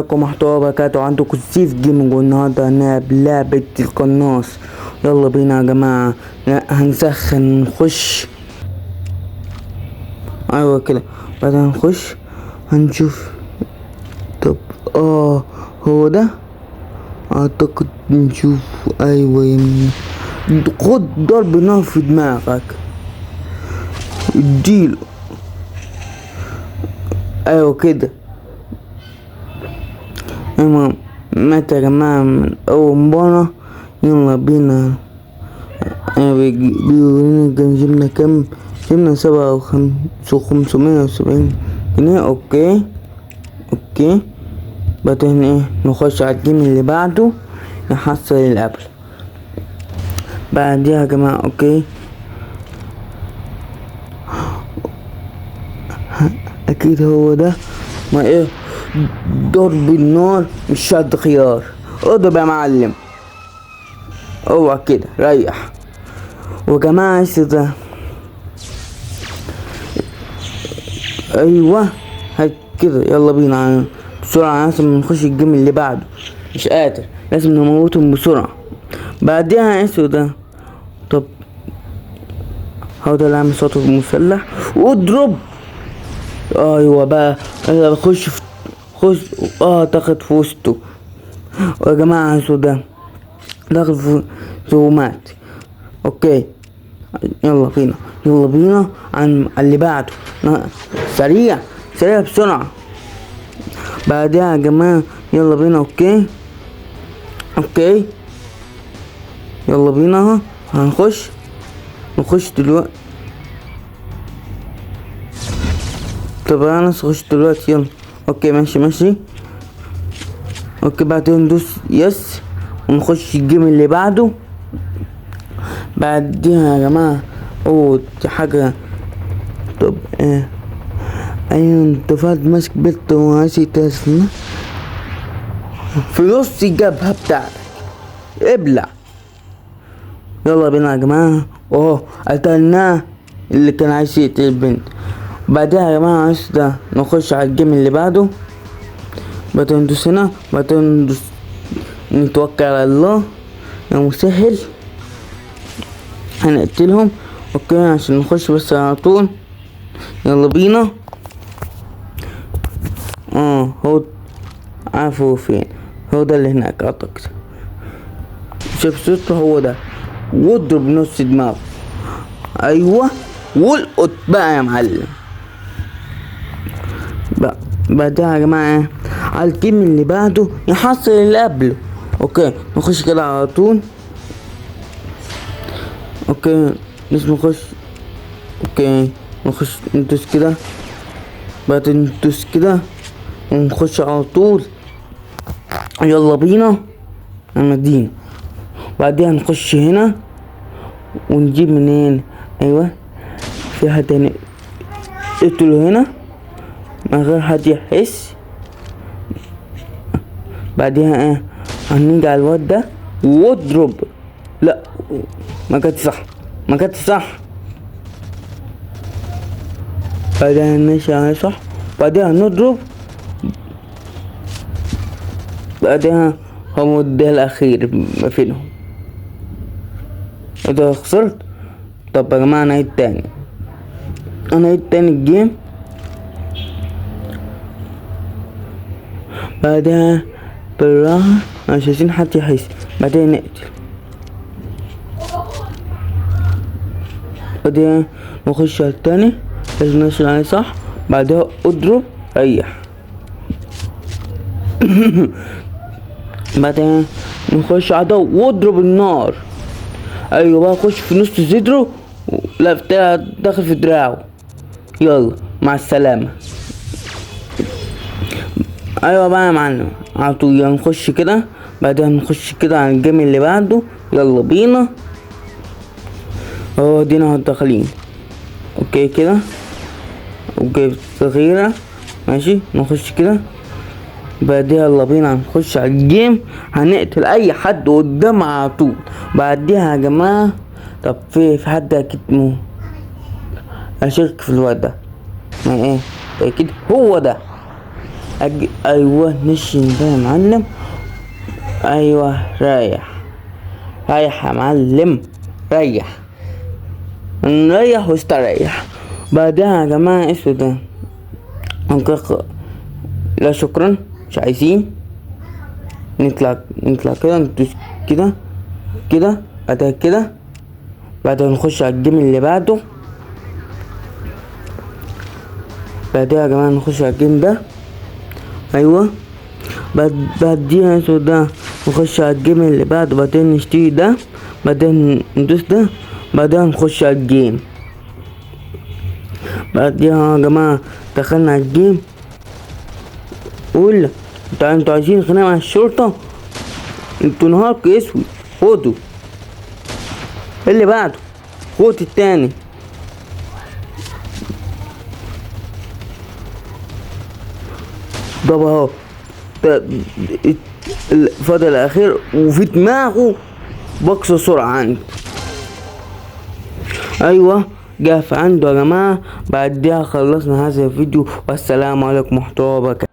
عليكم ورحمة الله وبركاته. عندكم سيف جيمنج، والنهارده هنلعب لعبة القناص. يلا بينا يا جماعة. لا هنسخن نخش. ايوه كده، بعدين نخش هنشوف. طب هو ده اعتقد. نشوف. ايوه يمين، خد ضرب نار في دماغك اديله. ايوه كده. المهم مات يا جماعة من أول مرة. يلا بينا. بيقولنا جبنا كام؟ جبنا 7570 جنيه. اوكي بعدين نخش على الجيم اللي بعده نحصل القبل بعديها يا جماعة. اوكي اكيد هو ده. ما ضرب النار مش شد خيار. اضرب يا معلم. اوعى كده ريح. وجماعة ده ايوه هاي كده. يلا بينا بسرعة، لازم نخش الجيم اللي بعده. مش قادر، لازم نموتهم بسرعة. بعدها ده. طب هو ده اللي عامل صوته المسلح. واضرب. ايوه بقى خش تاخد في وسطه. يا جماعة ده داخل في زومات. اوكي يلا بينا عن اللي بعده. سريع بسرعة. بعدها يا جماعة يلا بينا. اوكي يلا بينا. هنخش دلوقتي. طب انا هخش دلوقتي. يلا اوكي ماشي. اوكي بعدين ندوس يس ونخش الجيم اللي بعده. بعديها يا جماعة دي حاجة. طب ايوه انت فاد ماسك بنت وعايز تسمع في نص الجبهة بتاعتك. ابلع. يلا بينا يا جماعة. قتلناه اللي كان عايز يقتل البنت. بعدها يا جماعة ده نخش على الجيم اللي بعده. بعدين ندوس هنا. بعدين نتوكل على الله يا مسهل. هنقتلهم. اوكي عشان نخش بس على طول. يلا بينا. هو عارفه فين. هو ده اللي هناك اعتقد. شوف صوته هو ده. واضرب نص دماغه. ايوه والقط بقى يا معلم. بعدها يا جماعة على الجيم اللي بعده يحصل اللي قبله. اوكي نخش كده على طول. اوكي لازم نخش. اوكي نخش ندوس كده. بعدين ندوس كده ونخش على طول. يلا بينا المدينة. بعدها نخش هنا ونجيب منين. ايوه في حد هنا اقتله هنا من غير حد يحس. بعدها هنيجي على الواد ده واضرب. لا ما كانت صح. بعدها ماشي على صح. بعدها نضرب. بعدها هو ده الاخير ما فينهم. اذا خسرت. طب يا جماعة انا عيد تاني الجيم. بعدها بالراحة مش عايزين حد يحس. بعدين نقتل. بعدها نخش على التاني. لازم نوصل عليه صح. بعدها اضرب ريح. بعدها نخش على ده واضرب النار. ايوه بقى خش في نص صدره. لا بتاع داخل في دراعه. يلا مع السلامة. ايوه بقى يا معلم على طول. يلا نخش كده. بعدها نخش كده على الجيم اللي بعده. يلا بينا. دينا داخلين. اوكي كده. اوكي صغيرة ماشي. نخش كده. بعدها يلا بينا نخش على الجيم. هنقتل اي حد قدام على طول. بعدها يا جماعة طب في حد اكيد اشك في الواد ده. ما اكيد هو ده. ايوه نشن ده يا معلم. ايوه رايح يا معلم، ريح نريح واستريح. بعدها يا جماعة اسود ده لا شكرا مش عايزين. نطلع كده، ندوس كده بعدها كده. بعدها نخش على الجيم اللي بعده. بعدها يا جماعة نخش على الجيم ده. ايوه بعديها اسود ده نخش على الجيم اللي بعده. بعدين نشتري ده، بعدين ندوس ده، بعدها نخش على الجيم. بعدها يا جماعة دخلنا على الجيم. قول انتوا عايزين خناقة مع الشرطة؟ انتوا نهارك اسود. خدوا اللي بعده، خد التاني. طب اهو الفضل الاخير وفي دماغه بقص سرعة عندي. ايوه جه في عنده يا جماعة. بعدها خلصنا هذا الفيديو، والسلام عليكم ورحمة الله وبركاته.